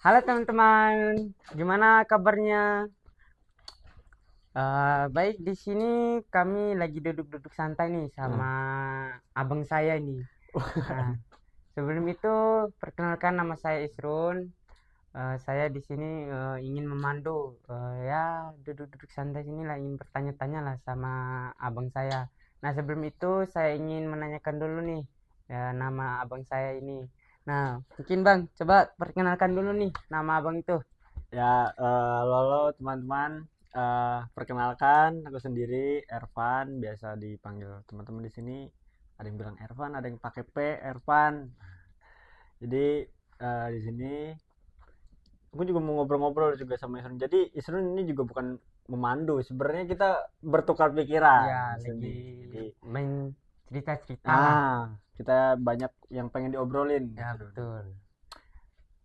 Halo teman-teman, gimana kabarnya? Baik, di sini kami lagi duduk-duduk santai nih sama Nah, abang saya nih. Nah, sebelum itu perkenalkan nama saya Isrun. Saya di sini ingin memandu, ya duduk-duduk santai sini lah ingin bertanya-tanya lah sama abang saya. Nah, sebelum itu saya ingin menanyakan dulu nih, ya nama abang saya ini. Nah, mungkin bang, coba perkenalkan dulu nih nama abang itu. ya, Lolo teman-teman, perkenalkan aku sendiri Ervan, biasa dipanggil teman-teman di sini. Ada yang bilang Ervan, ada yang pakai P, Ervan. Jadi di sini aku juga mau ngobrol-ngobrol juga sama Isrun. Jadi Isrun ini juga bukan memandu, sebenarnya kita bertukar pikiran Ya, di lagi sini. Jadi, main cerita-cerita lah. kita banyak yang pengen diobrolin, Ya, Isrun. betul.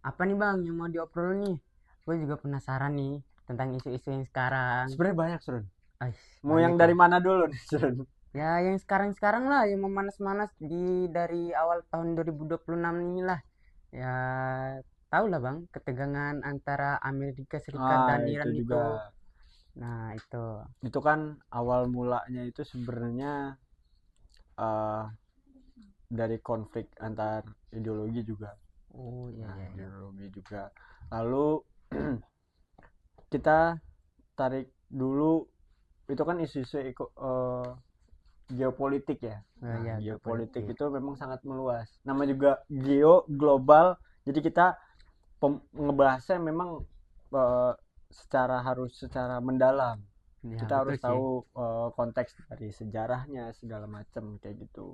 Apa nih Bang yang mau diobrol nih? Gue juga penasaran nih tentang isu-isu yang sekarang. Sebenarnya banyak, Isrun. Ais, Mau yang banyak dari ya. mana dulu nih, Isrun? Ya, yang sekarang-sekarang lah, yang memanas-manas dari awal tahun 2026 inilah. Ya, tahu lah Bang, ketegangan antara Amerika Serikat dan Itu Iran juga. itu. Nah, itu. Itu kan awal mulanya itu sebenarnya eh, dari konflik antar ideologi juga. Oh, iya, Nah, iya, iya. ideologi juga. Lalu kita tarik dulu, itu kan isu-isu geopolitik ya. Oh, Nah, iya, geopolitik geopolitik. itu memang sangat meluas. Nama juga geo global. Jadi kita ngebahasnya memang eh, secara mendalam. Ya, Kita betul harus sih. tahu konteks dari sejarahnya segala macam kayak gitu.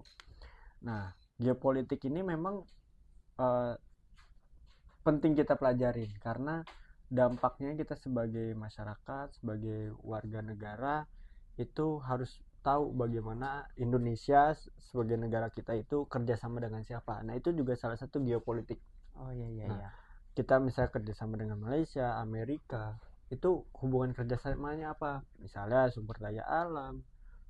Nah, geopolitik ini memang eh, penting kita pelajarin karena dampaknya kita sebagai masyarakat, sebagai warga negara itu harus tahu bagaimana Indonesia sebagai negara kita itu kerjasama dengan siapa. Nah, itu juga salah satu geopolitik. Oh, iya, iya, Nah, iya. kita misalnya kerjasama dengan Malaysia, Amerika, itu hubungan kerjasamanya apa? Misalnya sumber daya alam,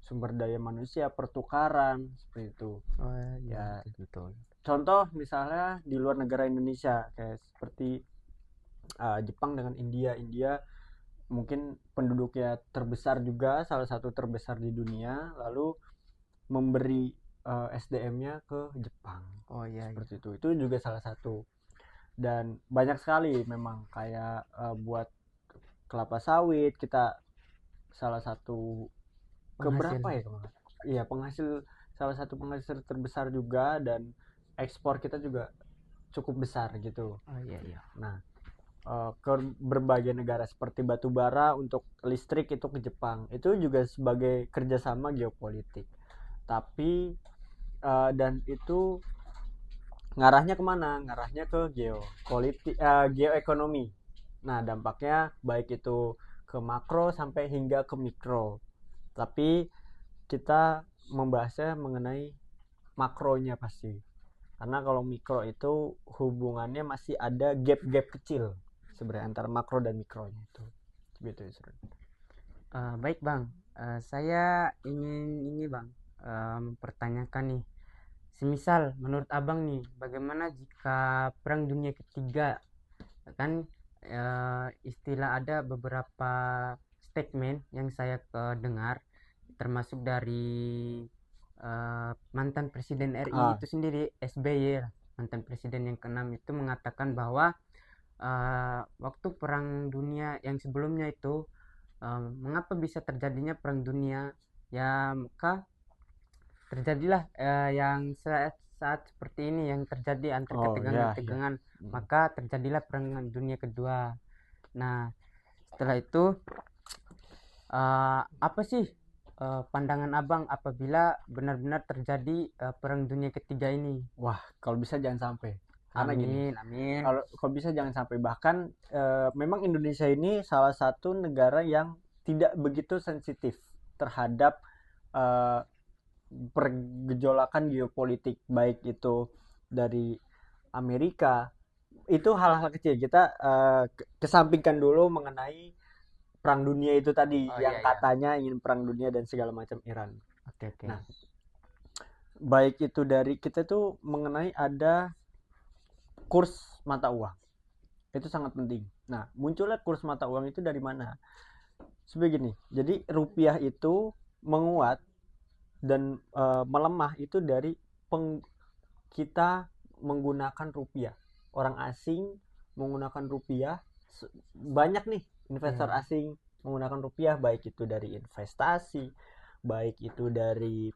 sumber daya manusia, pertukaran, seperti itu. Oh, iya, Ya, betul, betul. contoh misalnya di luar negara Indonesia, kayak seperti Jepang dengan India. India mungkin penduduknya terbesar juga, salah satu terbesar di dunia, lalu memberi SDM-nya ke Jepang. Oh, iya, iya. Seperti itu. Itu juga salah satu. Dan banyak sekali memang kayak buat kelapa sawit kita salah satu Penghasil. keberapa ya kemarin? Iya, salah satu penghasil terbesar juga, dan ekspor kita juga cukup besar gitu. Oh, iya, iya. Nah, ke berbagai negara seperti batu bara untuk listrik itu ke Jepang. Itu juga sebagai kerjasama geopolitik. Tapi dan itu ngarahnya kemana? Ngarahnya ke geopolitik, geoekonomi. Nah, dampaknya baik itu ke makro sampai hingga ke mikro. Tapi kita membahasnya mengenai makronya pasti. Karena kalau mikro itu hubungannya masih ada gap-gap kecil sebenarnya antara makro dan mikronya itu. Gitu ya, Baik Bang, saya ingin ini Bang, mempertanyakan nih, semisal menurut Abang nih, bagaimana jika Perang Dunia Ketiga, kan istilah ada beberapa statement yang saya dengar, termasuk dari mantan Presiden RI Ah, itu sendiri, SBY, mantan Presiden yang keenam itu mengatakan bahwa waktu Perang Dunia yang sebelumnya itu mengapa bisa terjadinya perang dunia ya maka terjadilah yang saat seperti ini yang terjadi antar oh ya, ya. ketegangan-ketegangan Mm. maka terjadilah perang dunia kedua. Nah, setelah itu apa sih pandangan abang apabila benar-benar terjadi perang dunia ketiga ini? Wah, kalau bisa jangan sampai. Karena gini, Amin, amin. kalau bisa jangan sampai. Bahkan memang Indonesia ini salah satu negara yang tidak begitu sensitif terhadap eh, pergejolakan geopolitik, baik itu dari Amerika. Itu hal-hal kecil. Kita kesampingkan dulu mengenai perang dunia itu tadi, Oh, yang iya, iya. katanya ingin perang dunia dan segala macam Iran. Oke, oke. Nah, baik itu dari kita tuh mengenai ada kurs mata uang. Itu sangat penting. Nah, munculnya kurs mata uang itu dari mana? Sebegini. Jadi rupiah itu menguat dan melemah itu dari kita menggunakan rupiah. Orang asing menggunakan rupiah, banyak nih investor asing menggunakan rupiah, baik itu dari investasi, baik itu dari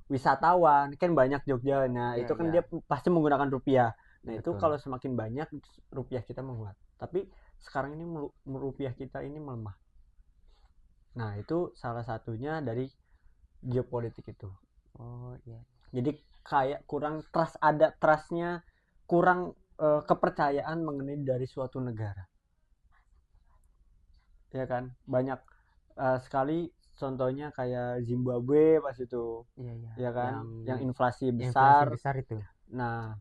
wisatawan, kan banyak Jogja. Nah, itu kan dia pasti menggunakan rupiah. Nah, itu kalau semakin banyak rupiah kita menguat. Tapi sekarang ini rupiah kita ini melemah. Nah, itu salah satunya dari geopolitik itu. Oh iya. Jadi kayak kurang trust, ada trustnya, kurang kepercayaan mengenai dari suatu negara. Ya kan? Banyak sekali contohnya kayak Zimbabwe pas itu. Ya kan? Yang inflasi besar. Itu. Nah,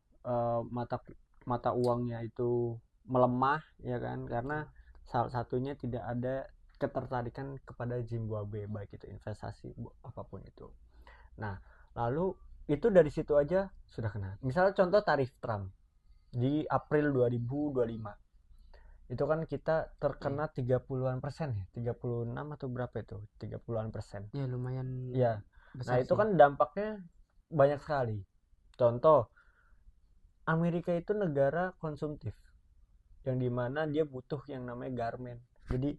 mata uangnya itu melemah, ya kan? Karena salah satunya tidak ada ketertarikan kepada Zimbabwe, baik itu investasi apapun itu. Nah, lalu itu dari situ aja sudah kena. Misalnya contoh tarif Trump di April 2025. Itu kan kita terkena 30-an persen ya, 36 atau berapa itu? 30-an persen. Ya lumayan. Ya. Nah, itu kan dampaknya banyak sekali. Contoh, Amerika itu negara konsumtif, yang dimana dia butuh yang namanya garment. Jadi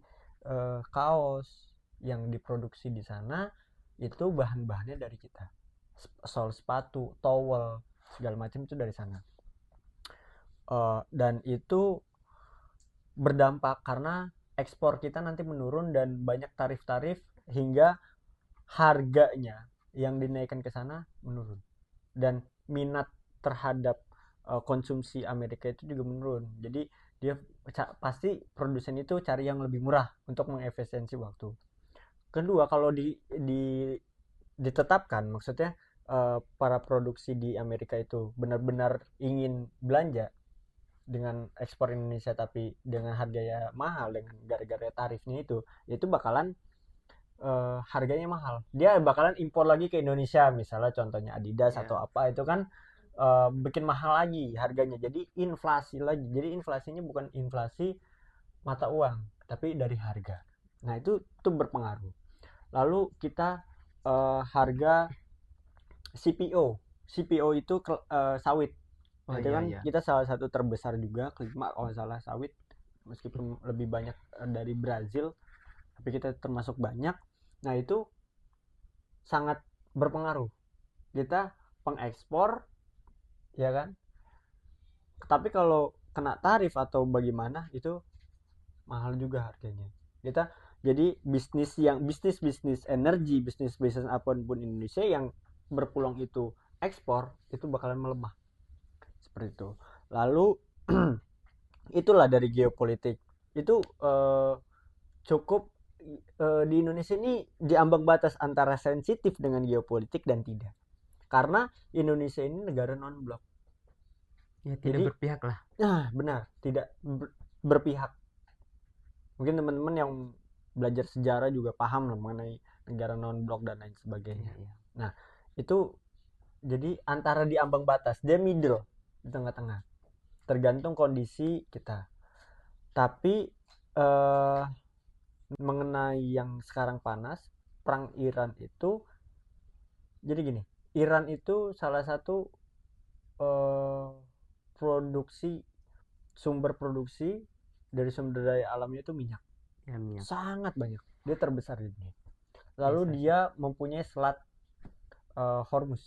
kaos yang diproduksi di sana itu bahan-bahannya dari kita, sol sepatu, towel, segala macam itu dari sana. Dan itu berdampak karena ekspor kita nanti menurun dan banyak tarif-tarif hingga harganya yang dinaikkan ke sana menurun, dan minat terhadap konsumsi Amerika itu juga menurun. Jadi dia pasti produsen itu cari yang lebih murah untuk mengefisiensi waktu. Kedua, kalau ditetapkan, maksudnya para produksi di Amerika itu benar-benar ingin belanja dengan ekspor Indonesia tapi dengan harganya mahal, dengan gara-gara tarifnya itu bakalan harganya mahal. Dia bakalan impor lagi ke Indonesia, misalnya contohnya Adidas atau apa, itu kan bikin mahal lagi harganya. Jadi inflasi lagi. Jadi inflasinya bukan inflasi mata uang, tapi dari harga. Nah, itu berpengaruh. Lalu kita harga CPO itu sawit. Itu kan kita salah satu terbesar juga, kelima kalau salah sawit, meskipun lebih banyak dari Brazil, tapi kita termasuk banyak. Nah, itu sangat berpengaruh. Kita pengekspor, ya kan? Tapi kalau kena tarif atau bagaimana, itu mahal juga harganya. Kita jadi bisnis energi, bisnis apapun Indonesia yang berpeluang itu ekspor, itu bakalan melemah. Seperti itu. Lalu itulah dari geopolitik. Itu cukup di Indonesia ini diambang batas antara sensitif dengan geopolitik dan tidak. Karena Indonesia ini negara non-blok. Ya, tidak jadi, berpihak lah. Nah, benar, tidak berpihak. Mungkin teman-teman yang belajar sejarah juga paham lah mengenai negara non-blok dan lain sebagainya. Nah, itu jadi antara di ambang batas, dia middle, di tengah-tengah. Tergantung kondisi kita. Tapi mengenai yang sekarang panas, perang Iran itu, jadi gini, Iran itu salah satu sumber produksi dari sumber daya alamnya itu minyak. Minyak. Sangat banyak, dia terbesar di dunia. Lalu dia mempunyai selat Hormuz.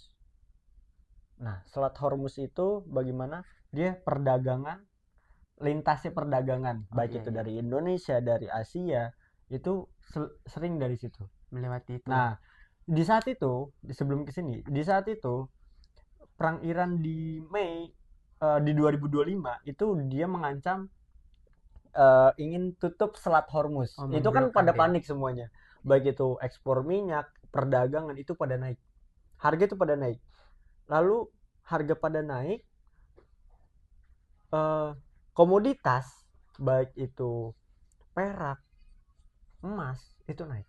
Nah, selat Hormuz itu bagaimana dia perdagangan, lintasnya perdagangan, baik itu dari Indonesia, dari Asia, itu sering dari situ melewati itu. Nah, di saat itu, sebelum kesini, di saat itu perang Iran di Mei di 2025 itu dia mengancam ingin tutup selat Hormuz. Itu kan pada panik semuanya, baik itu ekspor minyak, perdagangan itu pada naik, harga itu pada naik. Lalu harga pada naik, komoditas baik itu perak, emas itu naik.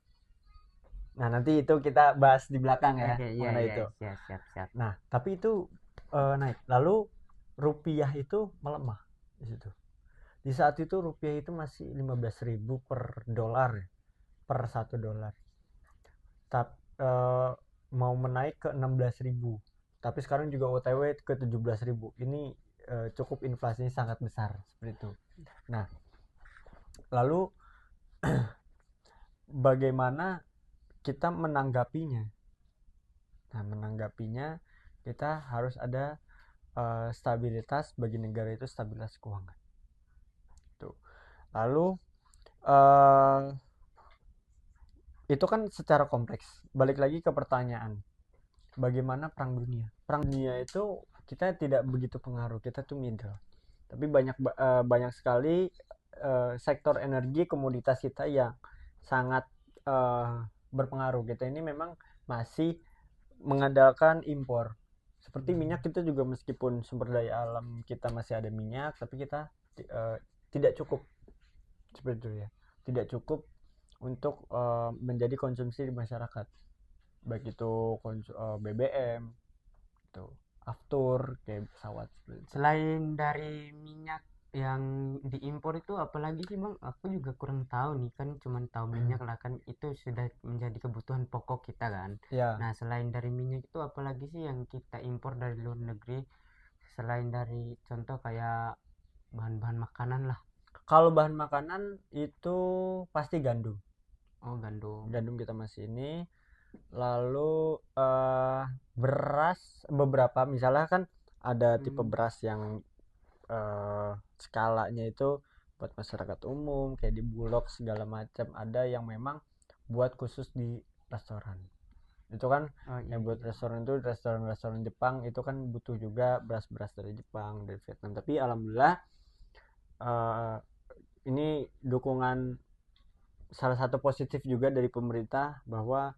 Nah, nanti itu kita bahas di belakang ya, mengenai itu. Siap. Nah, tapi itu naik. Lalu rupiah itu melemah. di situ. Di saat itu rupiah itu masih 15.000 per dolar ya, per $1. Tapi mau menaik ke 16.000. Tapi sekarang juga OTW ke 17.000. Ini cukup inflasinya sangat besar seperti itu. Nah, lalu bagaimana kita menanggapinya? Nah, menanggapinya kita harus ada stabilitas bagi negara itu, stabilitas keuangan. Tuh. Lalu itu kan secara kompleks. Balik lagi ke pertanyaan, bagaimana perang dunia? Perang dunia itu kita tidak begitu pengaruh, kita tuh middle. Tapi banyak sekali sektor energi komoditas kita yang sangat berpengaruh. Kita ini memang masih mengandalkan impor. Seperti minyak, kita juga meskipun sumber daya alam kita masih ada minyak, tapi kita tidak cukup seperti itu ya. Tidak cukup untuk menjadi konsumsi di masyarakat. Baik itu BBM, itu aftur kayak pesawat seperti itu. Selain dari minyak yang diimpor itu apalagi sih bang? Aku juga kurang tahu nih, kan cuman tahu minyak lah, kan itu sudah menjadi kebutuhan pokok kita kan. Ya, Nah selain dari minyak itu apalagi sih yang kita impor dari luar negeri, selain dari contoh kayak bahan-bahan makanan lah? kalau bahan makanan itu pasti gandum. Oh gandum. Gandum kita masih ini. Lalu beras beberapa, misalnya kan ada tipe beras yang skalanya itu buat masyarakat umum kayak di Bulog segala macam, ada yang memang buat khusus di restoran. Itu kan yang buat restoran itu restoran Jepang itu kan butuh juga beras-beras dari Jepang, dari Vietnam. Tapi alhamdulillah ini dukungan, salah satu positif juga dari pemerintah bahwa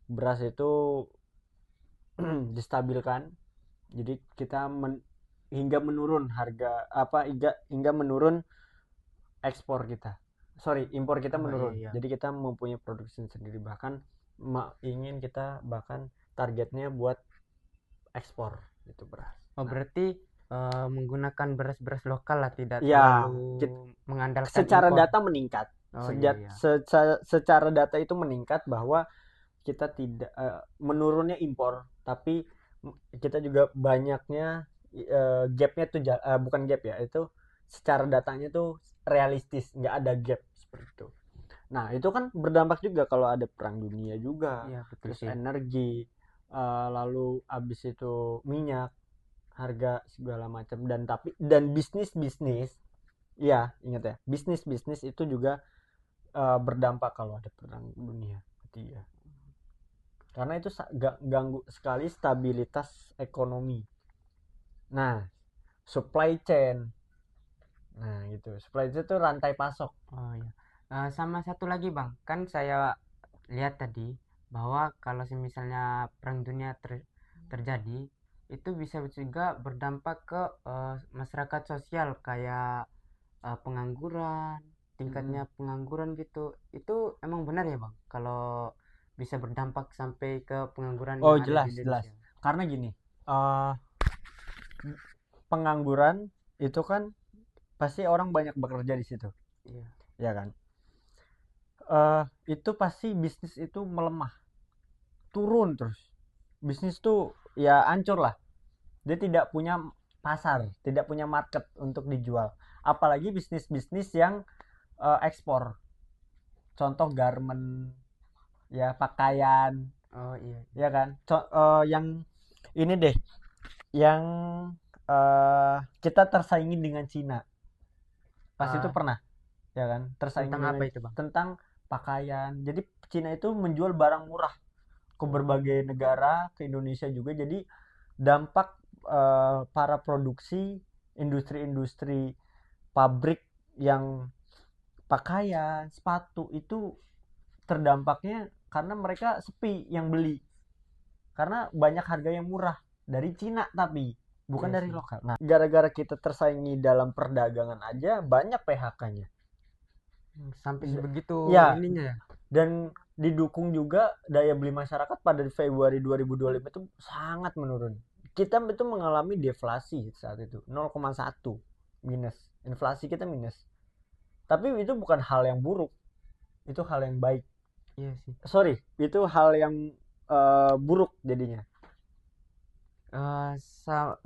beras itu distabilkan. Jadi kita hingga menurun harga hingga menurun ekspor kita. Impor kita menurun. Iya. Jadi kita mempunyai produksi sendiri, bahkan ingin kita bahkan targetnya buat ekspor itu beras. Oh berarti menggunakan beras-beras lokal lah, tidak Ya, terlalu mengandalkan secara impor. data meningkat. Oh iya. Secara data itu meningkat bahwa kita tidak menurunnya impor, tapi kita juga banyaknya gapnya tuh bukan gap ya, itu secara datanya tuh realistis, nggak ada gap seperti itu. Nah itu kan berdampak juga kalau ada perang dunia juga, Iya, betul terus sih. energi, lalu abis itu minyak, harga segala macam, dan bisnis ya ingat ya, bisnis itu juga berdampak kalau ada perang dunia ketiga, karena itu ganggu sekali stabilitas ekonomi. Nah, supply chain, nah gitu, supply chain itu rantai pasok. Oh iya. Sama satu lagi bang, kan saya lihat tadi bahwa kalau misalnya perang dunia terjadi, itu bisa juga berdampak ke masyarakat sosial, kayak pengangguran, tingkatnya pengangguran gitu. Itu emang benar ya bang? Kalau bisa berdampak sampai ke pengangguran Oh yang ada di jelas, Indonesia. karena gini, pengangguran itu kan pasti orang banyak bekerja di situ, Iya. ya kan. Itu pasti bisnis itu melemah, turun terus, bisnis tuh ya hancur lah, dia tidak punya pasar, tidak punya market untuk dijual, apalagi bisnis yang ekspor, contoh garment ya, pakaian. Oh iya. Ya kan, yang ini deh, yang kita tersaingi dengan Cina pas itu pernah, ya kan, tersaingi Tentang dengan apa itu bang? tentang pakaian. Jadi Cina itu menjual barang murah ke berbagai negara, ke Indonesia juga. Jadi dampak para produksi industri pabrik yang pakaian, sepatu itu terdampaknya karena mereka sepi yang beli, karena banyak harga yang murah dari Cina tapi bukan Iya dari sih. lokal. Nah, gara-gara kita tersaingi dalam perdagangan aja banyak PHK-nya. Sampai sebegitu Ya, ininya ya. dan didukung juga daya beli masyarakat pada Februari 2025 itu sangat menurun. Kita itu mengalami deflasi saat itu 0,1. minus, inflasi kita minus. Tapi itu bukan hal yang buruk, itu hal yang baik. Iya sih. Sorry, itu hal yang buruk jadinya.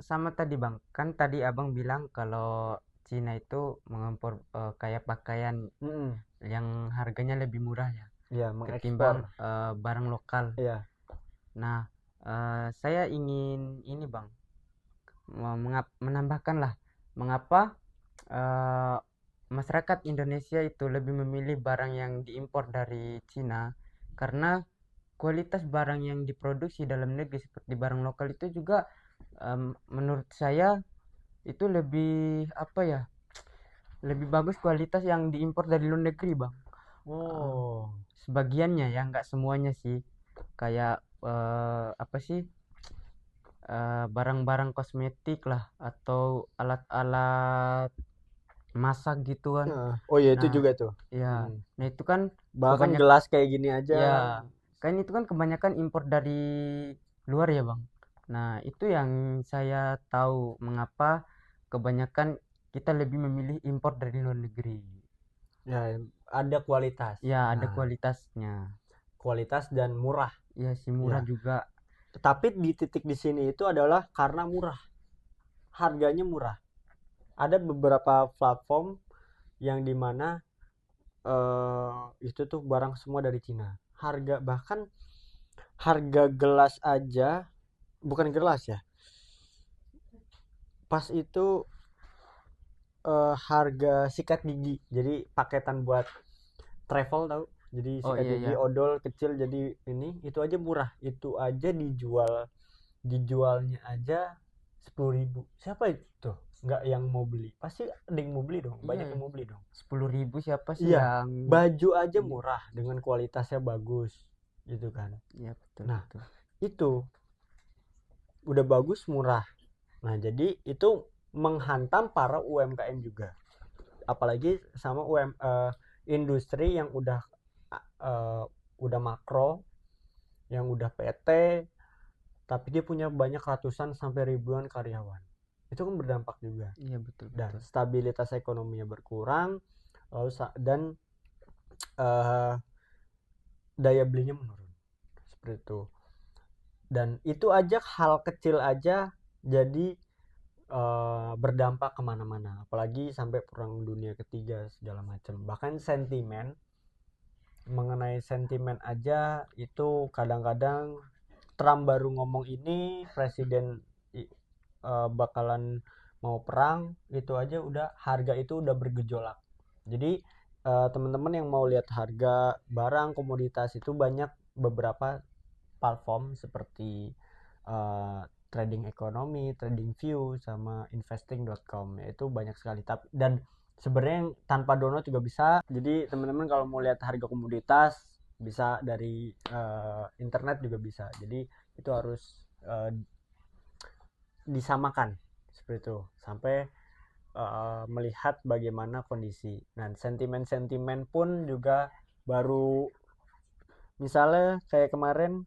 Sama tadi Bang, kan tadi Abang bilang kalau Cina itu mengimpor kayak pakaian Mm-mm. yang harganya lebih murah ya Ya, ketimbang mengekspor. barang lokal. Iya. Nah, saya ingin ini Bang, menambahkan lah mengapa eh, masyarakat Indonesia itu lebih memilih barang yang diimpor dari Cina karena kualitas barang yang diproduksi dalam negeri seperti barang lokal itu juga menurut saya itu lebih apa ya, lebih bagus kualitas yang diimpor dari luar negeri Bang. Oh. Sebagiannya ya, nggak semuanya sih, kayak apa sih, barang-barang kosmetik lah atau alat-alat masak gitu kan. Oh ya, itu Nah juga tuh. ya, nah itu kan Bahkan kebanyak gelas kayak gini aja. ya, kan itu kan kebanyakan impor dari luar ya Bang. Nah itu yang saya tahu mengapa kebanyakan kita lebih memilih impor dari luar negeri. Ya, ada kualitas. Ya ada Nah, kualitasnya. kualitas dan murah. Ya sih, murah Ya. juga. Tetapi di titik di sini itu adalah karena murah. Harganya murah. Ada beberapa platform yang dimana itu tuh barang semua dari Cina. Bahkan harga gelas aja, bukan gelas ya. Pas itu harga sikat gigi. Jadi paketan buat travel tahu. Jadi Oh sikat iya gigi ya. odol kecil, jadi ini itu aja murah. Itu aja dijualnya aja 10.000. Siapa itu nggak yang mau beli? Pasti ada yang mau beli dong, Iya banyak ya. yang mau beli dong. 10.000 siapa sih Iya, yang baju aja ini? murah dengan kualitasnya bagus gitu kan. Iya betul Nah, betul. itu udah bagus, murah. Nah, jadi itu menghantam para UMKM juga. Apalagi sama industri yang udah makro, yang udah PT, tapi dia punya banyak ratusan sampai ribuan karyawan. Itu kan berdampak juga. Iya betul Dan betul. stabilitas ekonominya berkurang, dan eh, daya belinya menurun. Seperti itu. Dan itu aja, hal kecil aja jadi berdampak kemana-mana. Apalagi sampai perang dunia ketiga segala macam. Bahkan mengenai sentimen aja itu kadang-kadang Trump baru ngomong ini, presiden bakalan mau perang, itu aja udah harga itu udah bergejolak. Jadi teman-teman yang mau lihat harga barang komoditas itu banyak beberapa platform seperti trading ekonomi, trading view sama investing.com, itu banyak sekali. Dan sebenarnya tanpa download juga bisa. Jadi teman-teman kalau mau lihat harga komoditas bisa dari internet juga bisa. Jadi itu harus disamakan seperti itu sampai melihat bagaimana kondisi. Dan sentimen-sentimen pun juga baru, misalnya kayak kemarin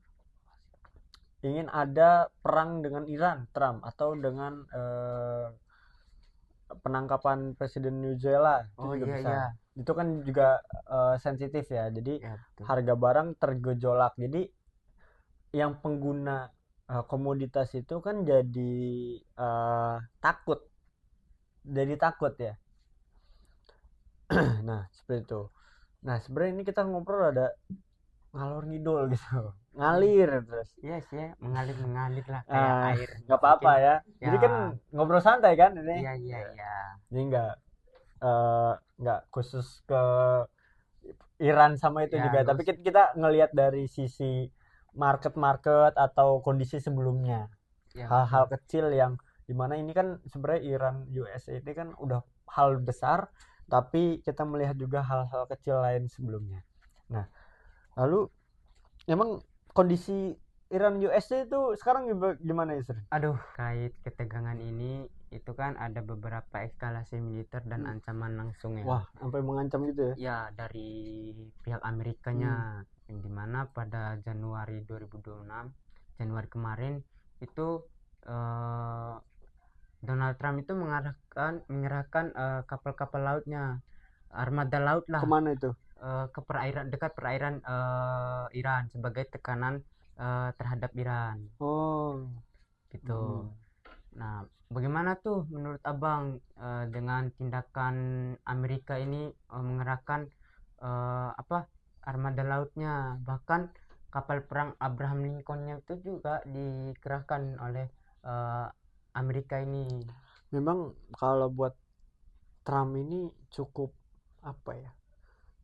ingin ada perang dengan Iran, Trump, atau dengan penangkapan Presiden New Zealand, itu Oh juga iya bisa. iya. Itu kan juga sensitif ya. Jadi Ya betul. harga barang tergejolak. Jadi yang pengguna komoditas itu kan jadi takut, ya. Nah, seperti itu. Nah, sebenarnya ini kita ngobrol ada ngalor ngidul gitu. Iya. Ngalir terus. Iya sih ya, mengalir-mengalir lah kayak air. Nggak apa-apa Mungkin ya. ya. Jadi kan ngobrol santai kan ini. Iya iya iya. Jadi nggak khusus ke Iran sama itu Ya juga, nggak tapi usah. kita ngelihat dari sisi market atau kondisi sebelumnya. Ya Hal-hal betul. kecil yang dimana ini kan sebenarnya Iran USA ini kan udah hal besar, tapi kita melihat juga hal-hal kecil lain sebelumnya. Nah, lalu emang kondisi Iran USA itu sekarang gimana, Isri? Aduh, kait ketegangan ini itu kan ada beberapa eskalasi militer dan ancaman langsung ya. Wah, sampai mengancam gitu ya? Ya dari pihak Amerikanya, yang dimana pada Januari 2026, Januari kemarin itu eh, Donald Trump itu menyerahkan kapal-kapal lautnya, armada laut lah, Kemana itu? ke perairan dekat perairan Iran sebagai tekanan terhadap Iran Oh. gitu. Nah, bagaimana tuh menurut Abang dengan tindakan Amerika ini mengerahkan apa armada lautnya, bahkan kapal perang Abraham Lincoln-nya itu juga dikerahkan oleh eh, Amerika ini. Memang kalau buat Trump ini cukup apa ya?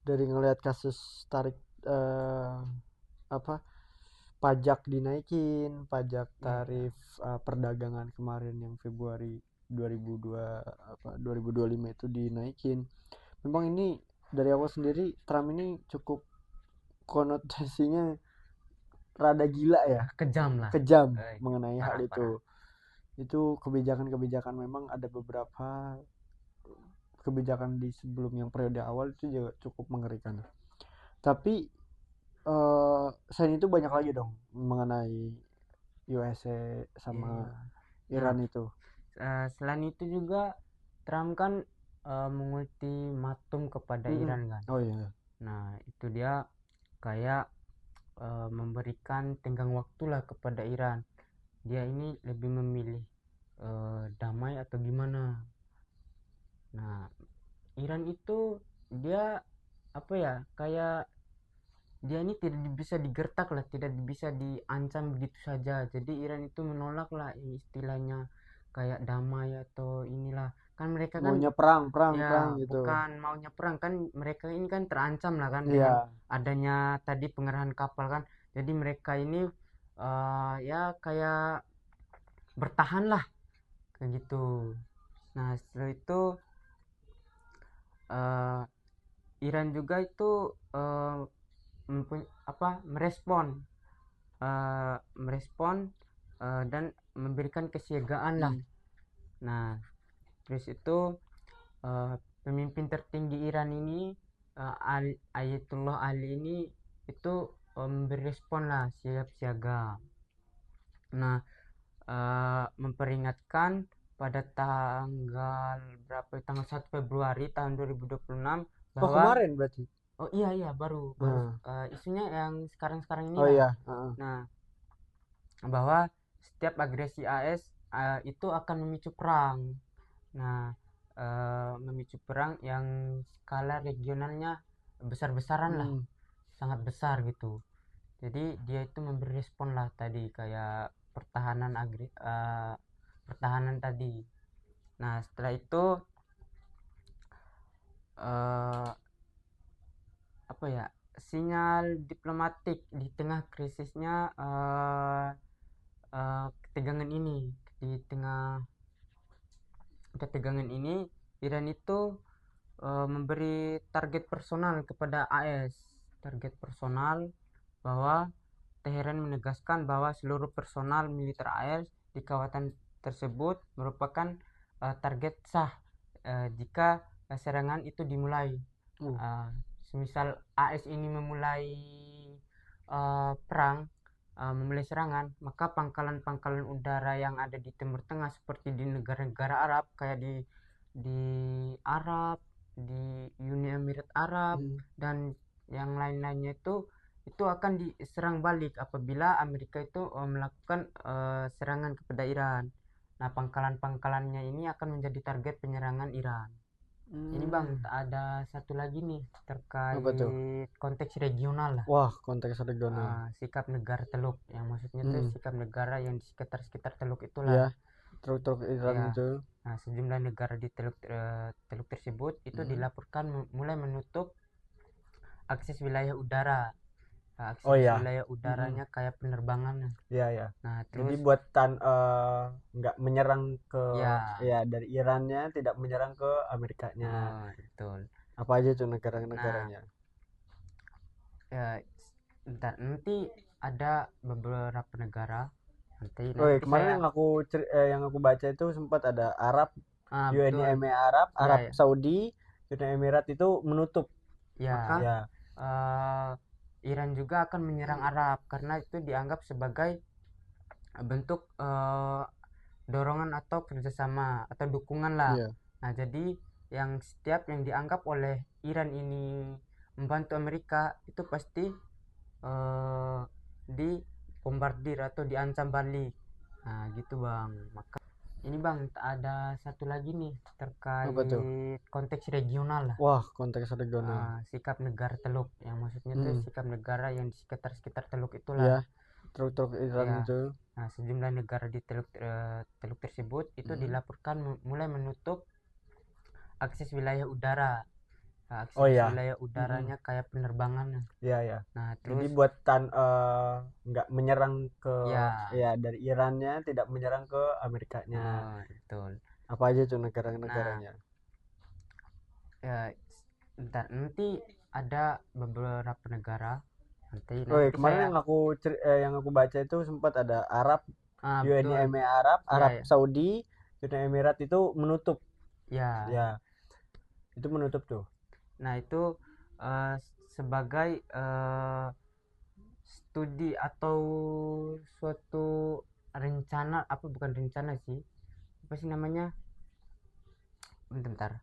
Dari ngelihat kasus tarik eh, apa pajak dinaikin, pajak Iya, tarif perdagangan kemarin yang Februari 2002 2025 itu dinaikin. Memang ini dari awal sendiri Trump ini cukup konotasinya rada gila ya, kejam lah. kejam Eh, mengenai hal parah parah. itu. Itu kebijakan-kebijakan memang ada beberapa kebijakan di sebelum yang periode awal itu juga cukup mengerikan. Tapi selain itu banyak lagi dong mengenai USA Iya, sama iya. Nah, Iran itu. selain itu juga Trump kan mengultimatum kepada Mm-mm. Iran kan. Oh iya. Nah, itu dia kayak memberikan tenggang waktu lah kepada Iran. Dia ini lebih memilih damai atau gimana. Nah, Iran itu dia apa ya, kayak dia ini tidak bisa digertak lah, tidak bisa diancam begitu saja. Jadi Iran itu menolak lah istilahnya kayak damai atau inilah. Kan mereka kan Maunya perang, perang, perang ya gitu. bukan maunya perang, kan mereka ini kan terancam lah kan dengan Iya. adanya tadi pengerahan kapal kan. Jadi mereka ini ya kayak bertahan lah kayak gitu. Nah, setelah itu eh, Iran juga itu merespon merespon dan memberikan kesiagaan lah. Hmm. Nah, terus itu eh, pemimpin tertinggi Iran ini Ayatullah Ali ini itu memberi respon lah siap siaga. Nah, memperingatkan pada tanggal berapa, tanggal 1 Februari tahun 2026 Oh bahwa kemarin berarti. oh iya iya baru baru Nah. isunya yang sekarang-sekarang ini Oh lah. iya. Heeh. Nah, bahwa setiap agresi AS itu akan memicu perang. Nah, memicu perang yang skala regionalnya besar-besaran lah, Hmm. sangat besar gitu. Jadi dia itu memberi respon lah tadi kayak pertahanan tadi. Nah, setelah itu eh, apa ya, sinyal diplomatik di tengah krisisnya ketegangan ini, di tengah ketegangan ini Iran itu memberi target personal kepada AS, target personal, bahwa Teheran menegaskan bahwa seluruh personal militer AS di kawasan tersebut merupakan target sah jika serangan itu dimulai. Uh, Semisal AS ini memulai perang, memulai serangan, maka pangkalan-pangkalan udara yang ada di Timur Tengah seperti di negara-negara Arab kayak di Arab, di Uni Emirat Arab Hmm. dan yang lain-lainnya itu akan diserang balik apabila Amerika itu melakukan serangan kepada Iran. Nah, pangkalan-pangkalannya ini akan menjadi target penyerangan Iran. Ini Bang, Hmm. ada satu lagi nih Apa tuh? terkait konteks regional lah. Wah, konteks regional. Sikap negara Teluk, yang maksudnya tuh Hmm. sikap negara yang di sekitar-sekitar Teluk itulah. Ya, truk-truk Iran Ya. itu. Nah, sejumlah negara di Teluk tersebut itu Hmm. dilaporkan mulai menutup akses wilayah udara. Nah, Oh akses ya. wilayah udaranya kayak penerbangan. Iya ya. Nah, Jadi terus buat nggak menyerang ke ya, ya dari Irannya tidak menyerang ke Amerikanya. betul. Apa aja tuh Nah, negara-negaranya? ya, bentar, nanti ada beberapa negara. Nanti Oh ya, nanti kemarin saya yang aku baca itu sempat ada Arab, Uni betul. Emirat Arab, Ya, Arab ya. Saudi, Uni Emirat itu menutup. Ya, Ya. eh, Iran juga akan menyerang Arab karena itu dianggap sebagai bentuk dorongan atau kerjasama atau dukungan lah. Iya. Nah, jadi yang setiap yang dianggap oleh Iran ini membantu Amerika itu pasti dibombardir atau diancam balik. Nah, gitu Bang. Maka ini Bang, ada satu lagi nih Apa tuh? terkait konteks regional lah. Wah, konteks regional. Sikap negara Teluk, yang maksudnya tuh sikap negara yang di sekitar Teluk Ya, itulah. truk-truk Iran Ya. itu. Nah, sejumlah negara di Teluk tersebut itu dilaporkan mulai menutup akses wilayah udara. Nah, akses Oh ya. wilayah udaranya kayak penerbangan. Iya, ya. Nah, Jadi terus buat nggak menyerang ke ya, dari Irannya, tidak menyerang ke Amerikanya. betul. Apa aja tuh negara-negaranya? Ya, bentar, nanti ada beberapa negara nanti Kemarin saya yang aku baca itu sempat ada Arab, Uni betul. Emirat Arab, Ya, Arab ya. Saudi, Uni Emirat itu menutup. Ya. Ya. Itu menutup tuh. Nah, itu sebagai studi atau suatu rencana, apa bukan rencana sih, apa sih namanya, bentar,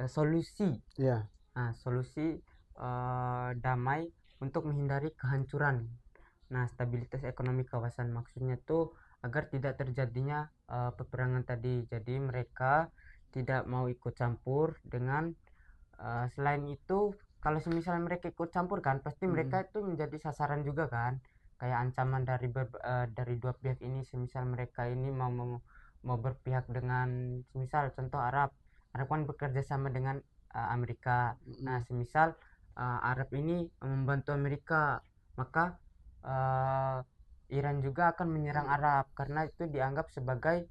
solusi. Iya. Nah, solusi damai untuk menghindari kehancuran. Nah, stabilitas ekonomi kawasan maksudnya tuh agar tidak terjadinya peperangan tadi. Jadi mereka tidak mau ikut campur dengan selain itu, kalau semisal mereka ikut campur kan pasti mereka itu menjadi sasaran juga kan, kayak ancaman dari dua pihak ini. Semisal mereka ini mau berpihak dengan, semisal contoh Arab kan bekerja sama dengan Amerika. Nah, semisal Arab ini membantu Amerika, maka uh, Iran juga akan menyerang Arab karena itu dianggap sebagai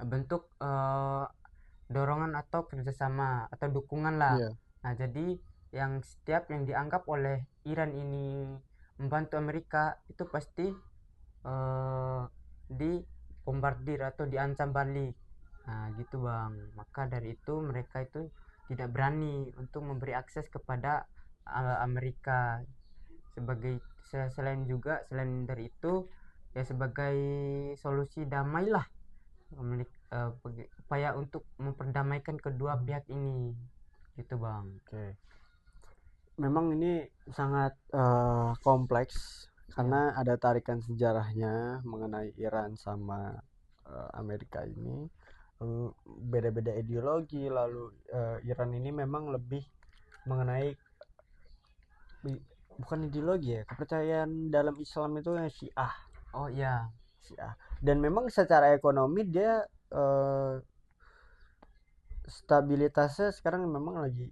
bentuk dorongan atau kerjasama atau dukungan lah. Iya. Nah, jadi yang setiap yang dianggap oleh Iran ini membantu Amerika itu pasti dibombardir atau diancam balik. Nah, gitu Bang. Maka dari itu mereka itu tidak berani untuk memberi akses kepada Amerika. Sebagai selain dari itu, ya sebagai solusi damai lah, upaya untuk memperdamaikan kedua pihak ini, gitu Bang. Oke. Memang ini sangat kompleks karena ada tarikan sejarahnya mengenai Iran sama Amerika ini. Beda-beda ideologi, lalu Iran ini memang lebih mengenai bukan ideologi ya, kepercayaan dalam Islam itu yang Syiah. Oh iya. Syiah. Dan memang secara ekonomi dia stabilitasnya sekarang memang lagi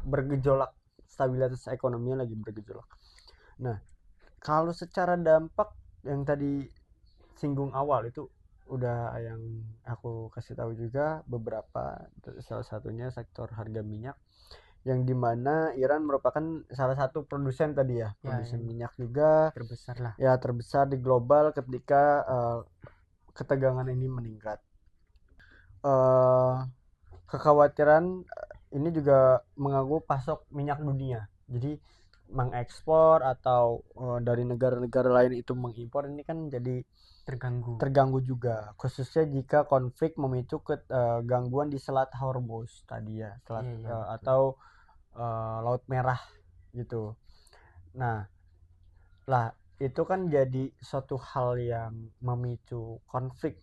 bergejolak, stabilitas ekonominya lagi bergejolak. Nah, kalau secara dampak yang tadi singgung awal itu udah yang aku kasih tahu juga beberapa, salah satunya sektor harga minyak, yang dimana Iran merupakan salah satu produsen tadi ya, produsen minyak juga terbesar lah. Ya, terbesar di global ketika ketegangan ini meningkat. Kekhawatiran ini juga mengganggu pasok minyak dunia. Jadi mengekspor atau dari negara-negara lain itu mengimpor ini kan jadi terganggu juga, khususnya jika konflik memicu gangguan di Selat Hormuz tadi ya, atau Laut Merah gitu. Nah, lah itu kan jadi suatu hal yang memicu konflik,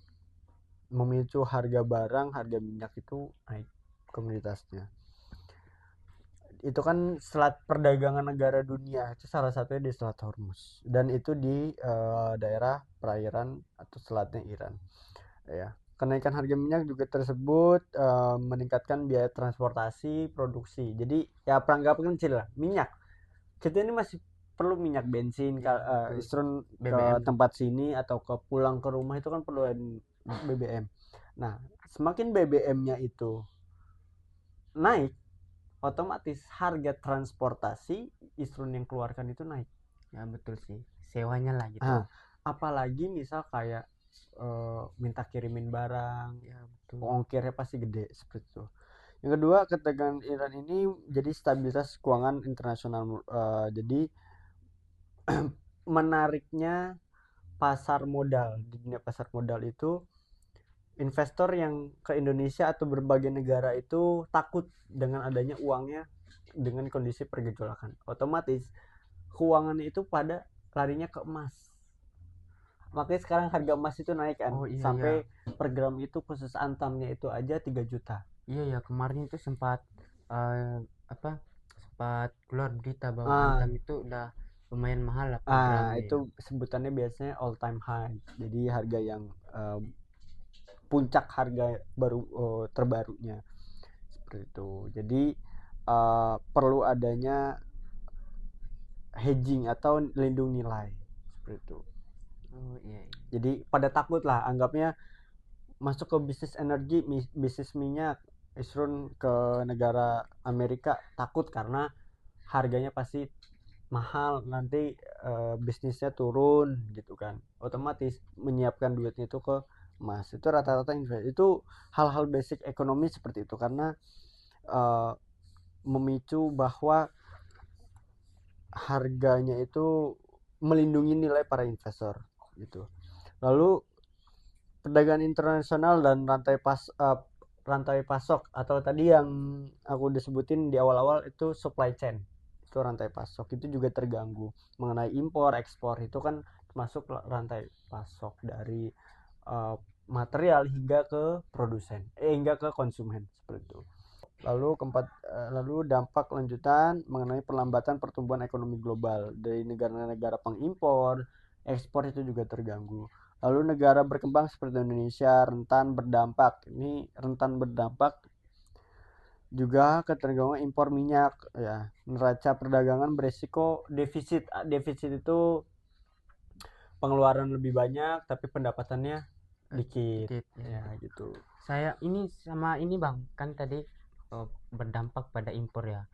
memicu harga barang, harga minyak itu naik komoditasnya. Itu kan selat perdagangan negara dunia, itu salah satunya di Selat Hormuz, dan itu di daerah perairan atau selatnya Iran ya. Kenaikan harga minyak juga tersebut meningkatkan biaya transportasi produksi. Jadi ya peranggapan kecil lah, minyak kita ini masih perlu minyak bensin, Isrun ke tempat sini atau ke pulang ke rumah itu kan perlu BBM. Nah, semakin BBM-nya itu naik, otomatis harga transportasi Isrun yang keluarkan itu naik. Ya betul sih, sewanya lah gitu. Apalagi misal kayak minta kirimin barang, ya betul, ongkirnya pasti gede seperti itu. Yang kedua, ketegangan Iran ini jadi stabilitas keuangan internasional. Jadi menariknya pasar modal. Di dunia pasar modal itu investor yang ke Indonesia atau berbagai negara itu takut dengan adanya uangnya dengan kondisi pergejolakan. Otomatis keuangan itu pada larinya ke emas. Makanya sekarang harga emas itu naik kan. Oh iya, Sampai per gram itu khusus antamnya itu aja 3 juta. iya kemarin itu sempat sempat keluar berita bahwa Ah, antam itu udah lumayan mahal lah per gramnya ya. itu sebutannya biasanya all time high. Jadi harga yang puncak harga baru terbarunya seperti itu. Jadi perlu adanya hedging atau lindung nilai seperti itu. Oh iya. Jadi pada takut lah, anggapnya masuk ke bisnis energi, bisnis minyak, Isrun ke negara Amerika takut karena harganya pasti mahal, nanti bisnisnya turun gitu kan. Otomatis menyiapkan duitnya itu ke emas. Itu rata-rata investasi. Itu hal-hal basic ekonomi seperti itu karena memicu bahwa harganya itu melindungi nilai para investor gitu. Lalu perdagangan internasional dan rantai pasok atau tadi yang aku disebutin di awal-awal itu supply chain, itu rantai pasok itu juga terganggu. Mengenai impor ekspor itu kan termasuk rantai pasok dari material hingga ke produsen hingga ke konsumen seperti itu. Lalu dampak lanjutan mengenai perlambatan pertumbuhan ekonomi global dari negara-negara pengimpor, ekspor itu juga terganggu. Lalu negara berkembang seperti Indonesia rentan berdampak. Ini rentan berdampak juga ketergantungan impor minyak ya. Neraca perdagangan beresiko defisit. Defisit itu pengeluaran lebih banyak tapi pendapatannya dikit. Ya gitu. Saya ini sama ini Bang, kan tadi berdampak pada impor ya.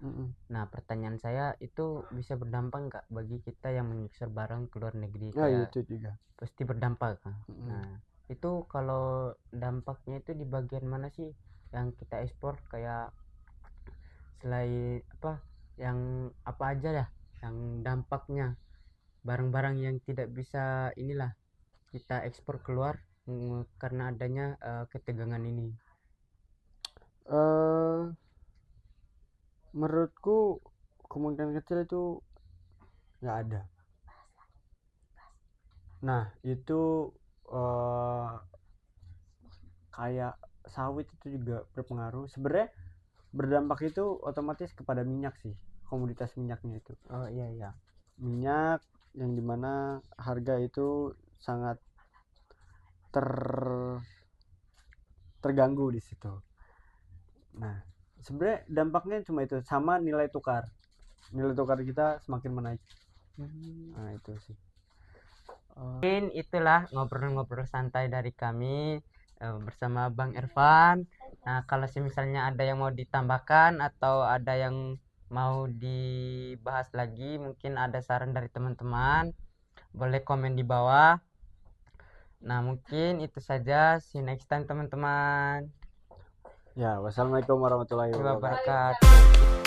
Nah, pertanyaan saya itu bisa berdampak nggak bagi kita yang mengekspor barang ke luar negeri? Ya Kayak itu juga. pasti berdampak kan. Nah, itu kalau dampaknya itu di bagian mana sih yang kita ekspor, kayak selain yang apa aja ya yang dampaknya, barang-barang yang tidak bisa inilah kita ekspor keluar karena adanya ketegangan ini. Menurutku kemungkinan kecil itu nggak ada. Nah itu kayak sawit itu juga berpengaruh. Sebenarnya berdampak itu otomatis kepada minyak sih, komoditas minyaknya itu. Oh iya. Minyak yang dimana harga itu sangat terganggu di situ. Nah sebenarnya dampaknya cuma itu, sama nilai tukar kita semakin menaik. Nah itu sih. Mungkin itulah ngobrol-ngobrol santai dari kami bersama Bang Irfan. Nah, kalau misalnya ada yang mau ditambahkan atau ada yang mau dibahas lagi, mungkin ada saran dari teman-teman, boleh komen di bawah. Nah, mungkin itu saja. See you next time teman-teman. Ya, wassalamualaikum warahmatullahi wabarakatuh. Wabarakatuh.